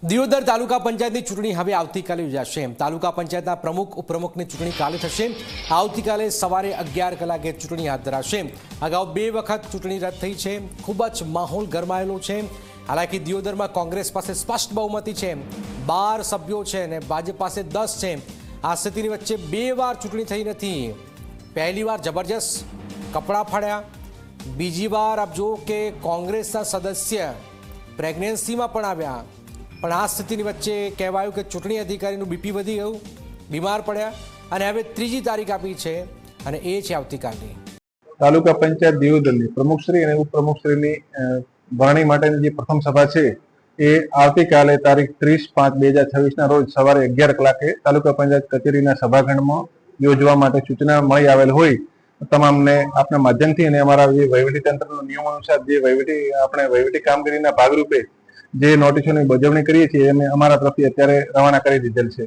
દિયોદર તાલુકા પંચાયતની ચૂંટણી હવે આવતીકાલે યોજાશે। તાલુકા પંચાયતના પ્રમુખ ઉપપ્રમુખની ચૂંટણી કાલે થશે। આવતીકાલે સવારે 11 કલાકે ચૂંટણી હાથ ધરાશે। અગાઉ 2 વખત ચૂંટણી રદ થઈ છે। ખૂબ જ માહોલ ગરમાયેલો છે। હાલાકી દિયોદરમાં કોંગ્રેસ પાસે સ્પષ્ટ બહુમતી છે, 12 સભ્યો છે અને ભાજપ પાસે 10 છે। આ સ્થિતિની વચ્ચે 2 વાર ચૂંટણી થઈ નથી। પહેલી વાર જબરજસ્ત કપડાં ફાડ્યા, બીજી વાર આપ જો કે કોંગ્રેસના સદસ્ય પ્રેગ્નન્સીમાં પણ આવ્યા। પણ આ સ્થિતિની વચ્ચે કહેવાયું કે ચૂંટણી અધિકારીનું બીપી વધી ગયું, બીમાર પડ્યા અને હવે 3જી તારીખ આપી છે અને એ છે આવતીકાલની। તાલુકા પંચાયત દિયોદરની પ્રમુખશ્રી અને ઉપપ્રમુખશ્રીની વરણી માટેની જે પ્રથમ સભા છે એ આવતીકાલે તારીખ 30/5/2026 ના રોજ સવારે 11 કલાકે તાલુકા પંચાયત કચેરીના સભાખંડમાં યોજવા માટે સૂચના મળી આવેલ હોય તમામને આપના માધ્યમથી અને અમારા જે વહીવટી તંત્રના નિયમો અનુસાર જે વહીવટી કામગીરીના ભાગરૂપે જે નોટિસોની બજવણી કરીએ છીએ એને અમારા તરફથી અત્યારે રવાના કરી દીધેલ છે।